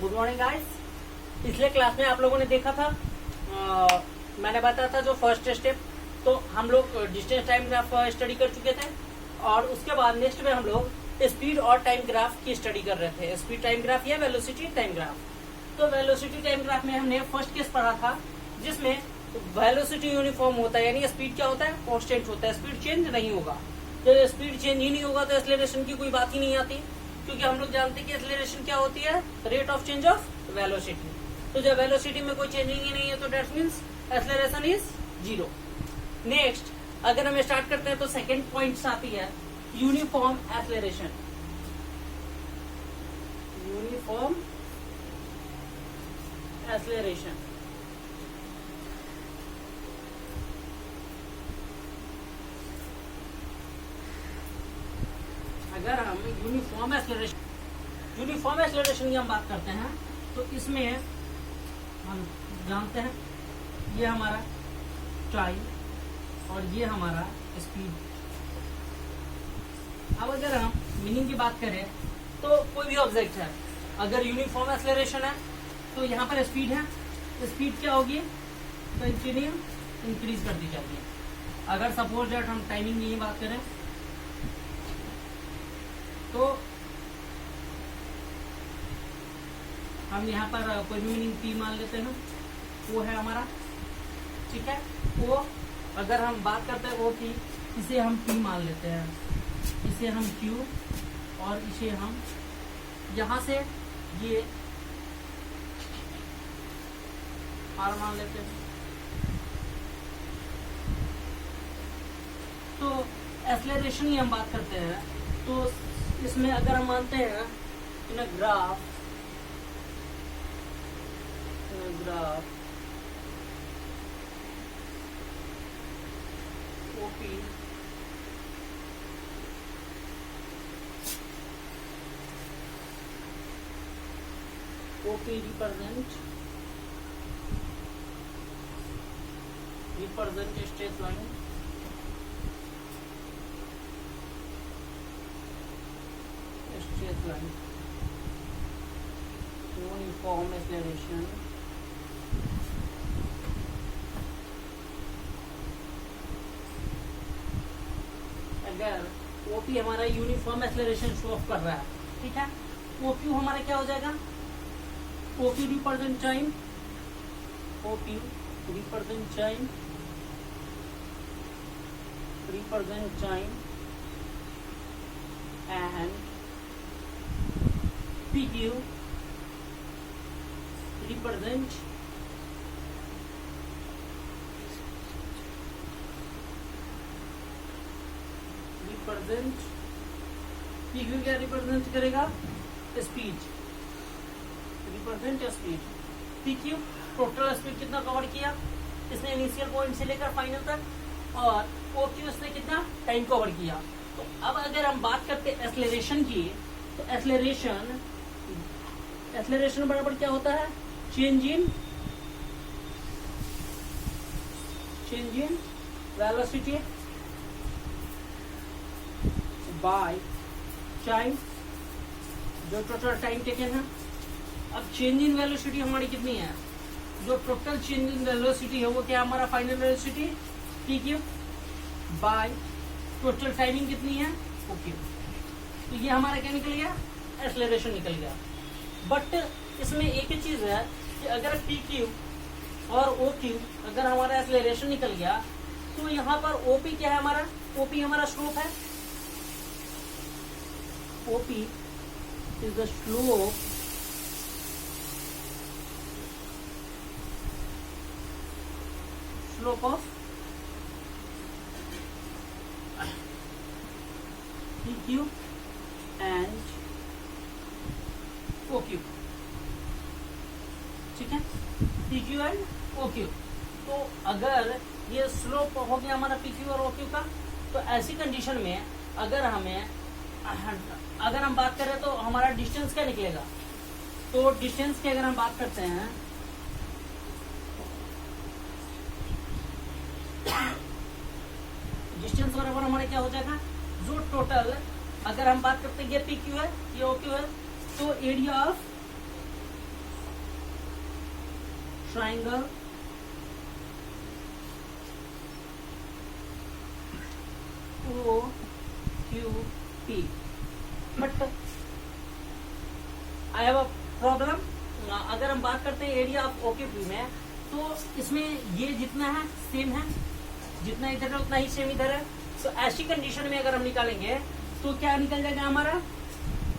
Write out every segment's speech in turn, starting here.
Good morning guys. पिछले class में आप लोगों ने देखा था, मैंने बताया था जो फर्स्ट स्टेप, तो हम लोग डिस्टेंस टाइम ग्राफ स्टडी कर चुके थे और उसके बाद नेक्स्ट में हम लोग स्पीड और टाइम ग्राफ की स्टडी कर रहे थे। स्पीड टाइम ग्राफ या वेलोसिटी टाइम ग्राफ। तो वेलोसिटी टाइम ग्राफ में हमने फर्स्ट केस पढ़ा था जिसमें वेलोसिटी यूनिफॉर्म होता है, यानी स्पीड क्या होता है, कांस्टेंट होता है, स्पीड चेंज नहीं होगा। तो स्पीड चेंज ही नहीं होगा तो एक्सेलरेशन की कोई बात ही नहीं आती, क्योंकि हम लोग जानते हैं कि एक्सेलरेशन क्या होती है, rate of change of velocity. तो जब वेलोसिटी में कोई चेंजिंग ही नहीं है तो that means acceleration is 0। Next अगर हम स्टार्ट करते हैं तो सेकंड पॉइंट आती है यूनिफॉर्म एक्सेलरेशन। यूनिफॉर्म एक्सेलरेशन अगर हम यूनिफॉर्म एक्सेलरेशन की हम बात करते हैं तो इसमें हम जानते हैं ये हमारा टाइम और ये हमारा स्पीड। अब अगर हम मीनिंग की बात करें तो कोई भी ऑब्जेक्ट है, अगर यूनिफॉर्म एक्सेलरेशन है तो यहाँ पर स्पीड है, स्पीड क्या होगी, कंटिन्यू इंक्रीज कर दी जाएगी। अगर सपोज दैट हम टाइमिंग की बात करें तो हम यहाँ पर कोई भी मीनिंग पी मान लेते हैं, वो है हमारा, ठीक है। वो अगर हम बात करते हैं वो पी, इसे हम पी मान लेते हैं, इसे हम क्यू और इसे हम यहाँ से ये आर मान लेते हैं। तो एक्सेलरेशन की हम बात करते हैं तो इसमें अगर हम मानते हैं इन graph OP represent straight line, uniform acceleration अगर ओपी हमारा यूनिफॉर्म एक्सेलरेशन शो ऑफ कर रहा है, ठीक है, ओक्यू हमारा क्या हो जाएगा, OP represent time, OP represent time and PQ represent PQ क्या रिप्रेजेंट करेगा, speed, represent speed. PQ total speed कितना कवर किया इसने इनिशियल पॉइंट से लेकर फाइनल तक, और OQ इसने कितना टाइम कवर किया। तो अब अगर हम बात करते हैं एक्सेलरेशन की, तो एक्सेलरेशन बराबर क्या होता है, change in velocity by time, जो टोटल टाइम टेकन है। अब चेंज इन वेलोसिटी हमारी कितनी है, जो टोटल चेंज इन वेलोसिटी है वो क्या हमारा final velocity PQ by total timing कितनी है OQ। तो ये हमारा क्या निकल गया, एक्सेलरेशन निकल गया। बट इसमें एक ही चीज है कि अगर PQ और OQ अगर हमारा एक्सेलरेशन निकल गया तो यहाँ पर OP क्या है हमारा, OP हमारा स्लोप है, OP is the slope of PQ and OQ, ठीक है, PQ एंड OQ। तो अगर ये स्लोप हो गया हमारा PQ और OQ का, तो ऐसी कंडीशन में अगर हम बात करें तो हमारा डिस्टेंस क्या निकलेगा। तो डिस्टेंस की अगर हम बात करते हैं डिस्टेंस बराबर हमारा क्या हो जाएगा, जो टोटल अगर हम बात करते हैं ये PQ है ये OQ है, तो area of triangle O Q P, but I have a problem. अगर हम बात करते हैं एरिया ऑफ ओक्यूपी में, तो इसमें ये जितना है सेम है, जितना इधर है उतना ही सेम इधर है। तो ऐसी कंडीशन में अगर हम निकालेंगे तो क्या निकल जाएगा, हमारा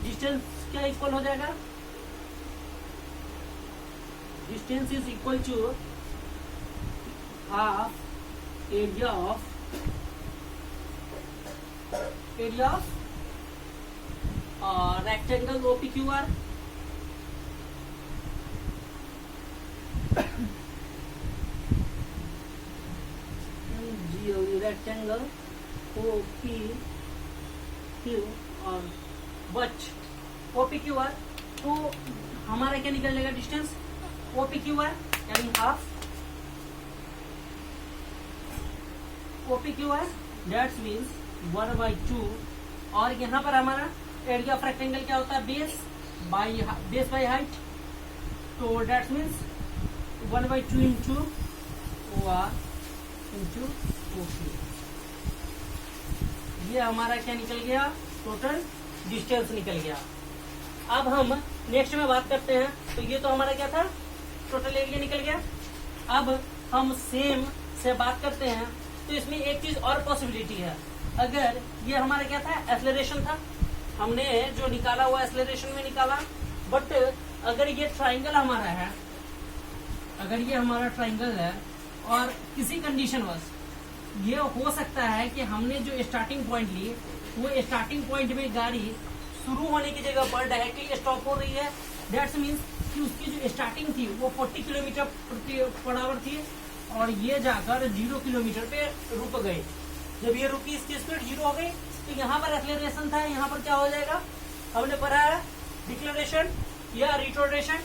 डिस्टेंस क्या इक्वल हो जाएगा, distance is equal to half area of rectangle OPQR। Rectangle OPQ और बच OPQR, तो हमारा क्या निकल जाएगा डिस्टेंस OPQR यानी हाफ OPQR, दैट्स मीन्स 1/2। और यहाँ पर हमारा एरिया ऑफ रेक्टेंगल क्या होता है, बेस बाई हाइट, तो that's means 1/2 into OR into OQ। ये हमारा क्या निकल गया, टोटल डिस्टेंस निकल गया। अब हम नेक्स्ट में बात करते हैं, तो ये तो हमारा क्या था, टोटल एरिया निकल गया। अब हम सेम से बात करते हैं, तो इसमें एक चीज और पॉसिबिलिटी है। अगर ये हमारा क्या था, एक्सेलरेशन था, हमने जो निकाला हुआ एक्सेलरेशन में निकाला, बट अगर ये ट्राइंगल हमारा है, अगर ये हमारा ट्राइंगल है और किसी कंडीशन वश ये हो सकता है कि हमने जो स्टार्टिंग पॉइंट ली, वो स्टार्टिंग पॉइंट में गाड़ी शुरू होने की जगह पर डायरेक्टली स्टॉप हो रही है। दैट्स मीन्स कि उसकी जो स्टार्टिंग थी वो 40 किलोमीटर पर आवर थी और ये जाकर 0 किलोमीटर पे रुक गए। जब ये रुकी, इसकी स्पीड 0 हो गई, तो यहाँ पर एक्सेलरेशन था, यहाँ पर क्या हो जाएगा, हमने पढ़ा है डिक्लेरेशन या रिटोर्डेशन।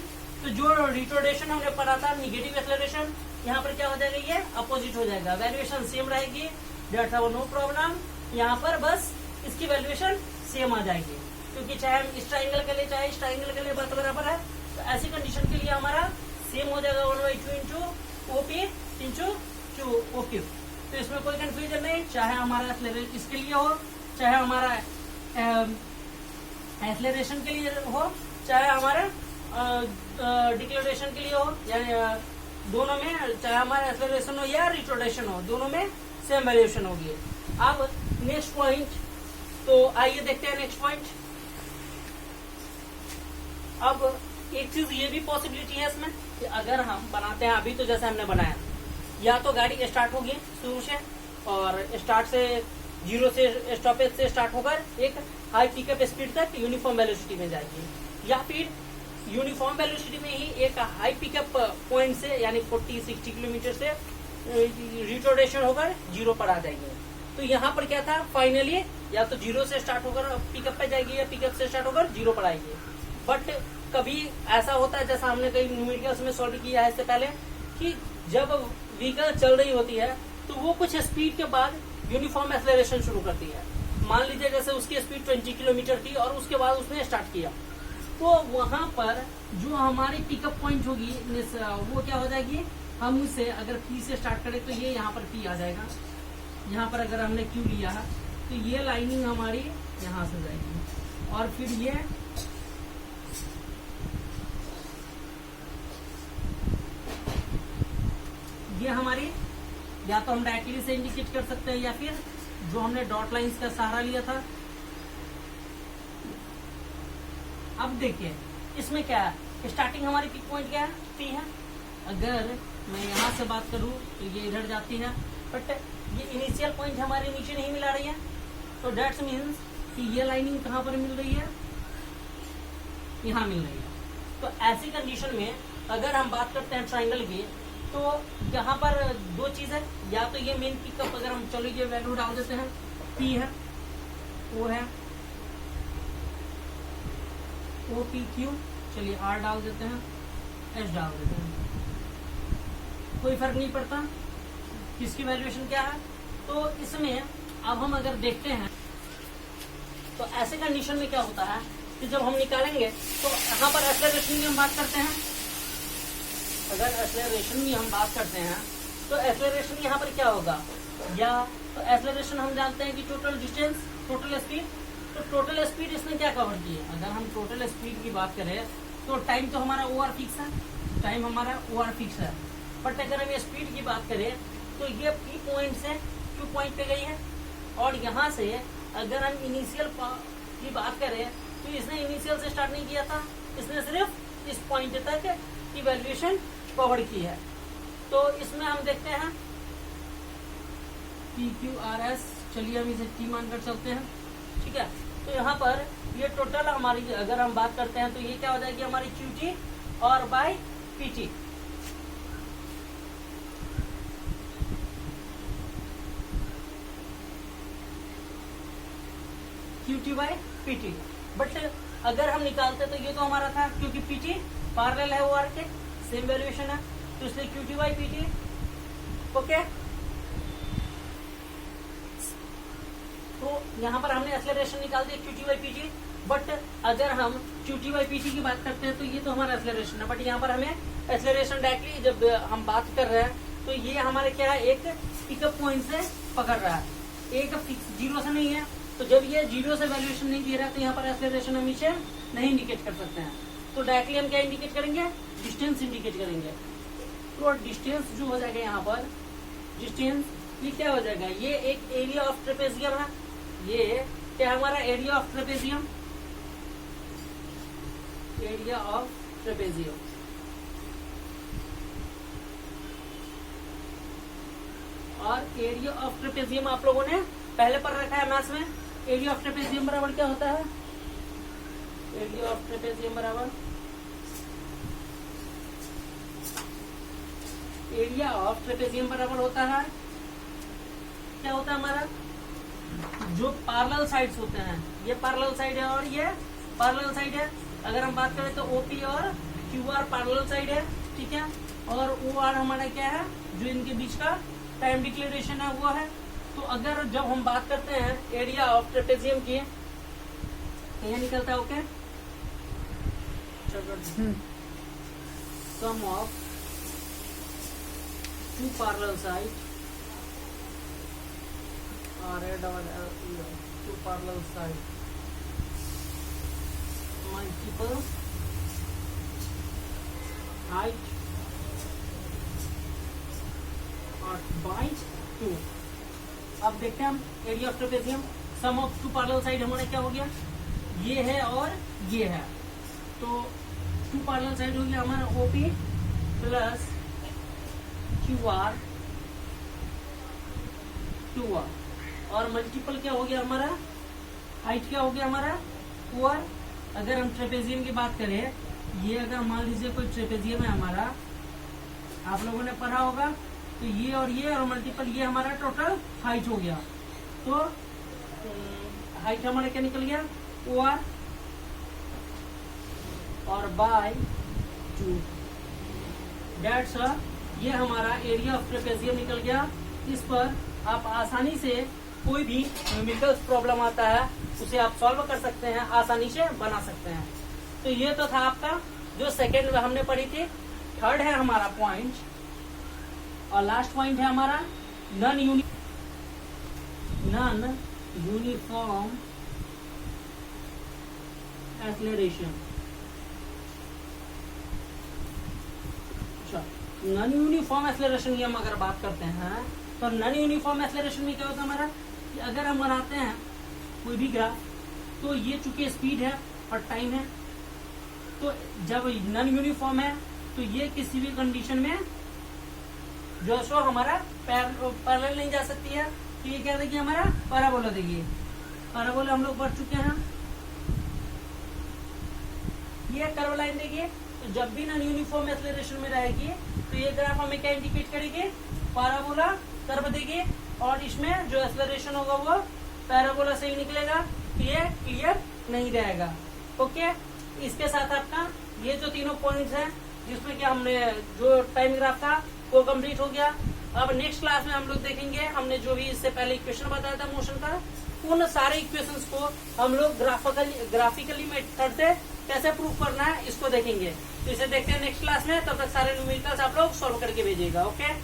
तो जो रिटोर्डेशन हमने पढ़ा था निगेटिव एक्सेलरेशन, यहाँ पर क्या हो जाएगा, ये अपोजिट हो जाएगा, वैल्यूएशन सेम रहेगी, दैट्स नो प्रॉब्लम। यहाँ पर बस इसकी वैल्यूएशन सेम आ जाएगी, क्योंकि चाहे हम इस ट्राइंगल के लिए चाहे इस ट्राइंगल के लिए बात बराबर है। तो ऐसी कंडीशन के लिए हमारा सेम हो जाएगा 1/2 इंटू OP इंटू OQ। तो इसमें कोई कंफ्यूजन नहीं, चाहे हमारा इसके लिए हो, चाहे हमारा एक्सेलरेशन के लिए हो, चाहे हमारा डिक्लेरेशन के लिए हो, यानी दोनों में, चाहे हमारा एक्सेलरेशन हो या रिटोर्डेशन हो, दोनों में सेम वैल्यूएशन होगी। अब नेक्स्ट पॉइंट, तो आइए देखते हैं नेक्स्ट पॉइंट। अब एक चीज ये भी पॉसिबिलिटी है इसमें कि अगर हम बनाते हैं, अभी तो जैसे हमने बनाया, या तो गाड़ी स्टार्ट होगी शुरू से और स्टार्ट से 0 से स्टॉपेज से स्टार्ट होकर एक हाई पिकअप स्पीड तक यूनिफॉर्म वेलोसिटी में जाएगी, या फिर यूनिफॉर्म वेलोसिटी में ही एक हाई पिकअप पॉइंट से यानी 40-60 किलोमीटर से रिटोर्डेशन होकर 0 पर आ जाएगी। तो यहाँ पर क्या था, फाइनली या तो 0 से स्टार्ट होकर पिकअप पे जाएगी या पिकअप से स्टार्ट होकर 0 पर आएगी। बट कभी ऐसा होता है, जैसा हमने कई न्यूमेरिकल्स में सॉल्व किया है इससे पहले, कि जब व्हीकल चल रही होती है तो वो कुछ स्पीड के बाद यूनिफॉर्म एक्सेलरेशन शुरू करती है। मान लीजिए जैसे उसकी स्पीड 20 किलोमीटर थी और उसके बाद उसने स्टार्ट किया, तो वहां पर जो हमारी पिकअप पॉइंट होगी वो क्या हो जाएगी, हम उससे अगर P से स्टार्ट करें तो ये यहाँ पर P आ जाएगा। यहाँ पर अगर हमने Q लिया है तो ये लाइनिंग हमारी यहाँ से जाएगी और फिर ये हमारी, या तो हम डायरेक्टली से इंडिकेट कर सकते हैं या फिर जो हमने डॉट लाइंस का सहारा लिया था। अब देखिए इसमें क्या है, स्टार्टिंग हमारी पिक पॉइंट क्या है, P है। अगर मैं यहाँ से बात करूँ तो ये इधर जाती है, बट ये इनिशियल पॉइंट हमारे नीचे नहीं मिला रही है, तो दैट्स मीन्स कि ये लाइनिंग कहाँ पर मिल रही है, यहाँ मिल रही है। तो ऐसी कंडीशन में अगर हम बात करते हैं ट्राइंगल की, तो यहाँ पर दो चीज है, या तो ये मेन पिकअप अगर हम चलो ये वैल्यू डाल देते हैं, P है, O है, OPQ, चलिए R डाल देते हैं, S डाल देते हैं, कोई फर्क नहीं पड़ता किसकी वैल्यूएशन क्या है। तो इसमें अब हम अगर देखते हैं तो ऐसे कंडीशन में क्या होता है कि जब हम निकालेंगे तो यहाँ पर एक्सेलरेशन की हम बात करते हैं, अगर एक्सेलरेशन की हम बात करते हैं तो एक्सेलरेशन यहाँ पर क्या होगा, या तो एक्सेलरेशन हम जानते हैं कि टोटल डिस्टेंस, टोटल स्पीड। तो टोटल स्पीड इसने क्या कवर की है, अगर हम टोटल स्पीड की बात करें तो टाइम तो हमारा ओ आर फिक्स है, टाइम हमारा ओ आर फिक्स है। बट अगर हम स्पीड की बात करें तो ये पी पॉइंट से क्यू पॉइंट पे गई है, और यहाँ से अगर हम इनिशियल की बात करें तो इसने इनिशियल से स्टार्ट नहीं किया था, इसने सिर्फ इस पॉइंट तक की वैल्यूएशन कवर की है। तो इसमें हम देखते हैं पी क्यू आर एस, चलिए हम इसे टी मानकर चलते हैं, ठीक है। तो यहाँ पर ये टोटल हमारी अगर हम बात करते हैं तो ये क्या हो जाएगी हमारी क्यू टी और by P T. Q T by P T. But अगर हम निकालते तो ये तो हमारा था, क्योंकि पी टी पैरेलल है ओ आर के, सेम वैल्यूएशन है, तो इसलिए Q T by P T. Okay, तो यहाँ पर हमने एक्सेलरेशन निकाल दिया Q T by P T. But अगर हम Q T by P T की बात करते हैं तो ये तो हमारा एक्सेलरेशन है, बट यहाँ पर हमें एक्सेलरेशन डायरेक्टली जब हम बात कर रहे हैं तो ये हमारे क्या है, एक पिकअप पॉइंट से पकड़ रहा है, एक फिक्स जीरो से नहीं है। तो जब ये जीरो से वैल्यूएशन नहीं दे रहा है तो यहाँ पर एक्सेलरेशन हम इसे नहीं इंडिकेट कर सकते हैं। तो डायरेक्टली हम क्या इंडिकेट करेंगे, डिस्टेंस इंडिकेट करेंगे। तो डिस्टेंस जो हो जाएगा यहाँ पर, डिस्टेंस ये क्या हो जाएगा, ये एक एरिया ऑफ ट्रेपेजियम है, ये क्या हमारा area of trapezium, area of trapezium. और एरिया ऑफ ट्रेपेजियम आप लोगों ने पहले पढ़ रखा है मैथ्स में। एरिया ऑफ ट्रेपेजियम बराबर क्या होता है, एरिया ऑफ ट्रेपेजियम बराबर, एरिया ऑफ ट्रेपेजियम बराबर होता है, क्या होता है हमारा, जो पैरेलल साइड्स होते हैं, ये पैरेलल साइड है और ये पैरेलल साइड है। अगर हम बात करें तो ओपी और क्यू आर पैरेलल साइड है, ठीक है, और ओ आर हमारा क्या है, जो इनके बीच का टाइम डिक्लेरेशन है वो है। तो अगर जब हम बात करते हैं एरिया ऑफ ट्रेपेजियम की, तो ये निकलता है okay, sum of two parallel side और two parallel side multiple height और बाय 2। अब देखते हैं हम area of trapezium, sum of two parallel side हमारा क्या हो गया, ये है और ये है। तो टू पैरेलल साइड हो गया हमारा OP plus Q R, Q R, और मल्टीपल क्या हो गया हमारा, हाइट क्या हो गया हमारा ओ आर। अगर हम ट्रेपेजियम की बात करें, ये अगर मान लीजिए कोई ट्रेपेजियम है हमारा, आप लोगों ने पढ़ा होगा, तो ये और मल्टीपल ये हमारा टोटल हाइट हो गया। तो हाइट हमारा क्या निकल गया, ओ आर और बाय 2, दैट्स ये हमारा एरिया ऑफ ट्रेपेजियम निकल गया। इस पर आप आसानी से कोई भी न्यूमेरिकल प्रॉब्लम आता है उसे आप सॉल्व कर सकते हैं, आसानी से बना सकते हैं। तो ये तो था आपका जो सेकेंड हमने पढ़ी थी। थर्ड है हमारा पॉइंट, और लास्ट पॉइंट है हमारा non uniform acceleration. Non uniform acceleration की हम अगर बात करते हैं तो नॉन यूनिफॉर्म एक्सेलरेशन में क्या होता है हमारा, कि अगर हम बनाते हैं कोई भी ग्राफ, तो ये चूंकि स्पीड है और टाइम है, तो जब नॉन यूनिफॉर्म है तो ये किसी भी कंडीशन में जो सो हमारा पैरेलल नहीं जा सकती है। तो ये क्या देगी हमारा, पैराबोला देगी। पैराबोला हम लोग पढ़ चुके हैं, ये कर्व लाइन देगी। तो जब भी नॉन यूनिफॉर्म एक्सेलरेशन में रहेगी तो ये ग्राफ हमें क्या इंडिकेट करेगी, पैराबोला कर्व देगी, और इसमें जो एक्सेलरेशन होगा वो पैराबोला से ही निकलेगा। तो ये क्लियर नहीं रहेगा। ओके, इसके साथ आपका ये जो तीनों पॉइंट्स हैं जिसमें कि हमने जो टाइम ग्राफ था वो कंप्लीट हो गया। अब नेक्स्ट क्लास में हम लोग देखेंगे, हमने जो भी इससे पहले इक्वेशन बताया था मोशन का, उन सारे इक्वेशंस को हम लोग ग्राफिकली मेथड से कैसे प्रूव करना है इसको देखेंगे। तो इसे देखते हैं नेक्स्ट क्लास में। तब तक सारे न्यूमेरिकल्स आप लोग सॉल्व करके भेजिएगा। ओके।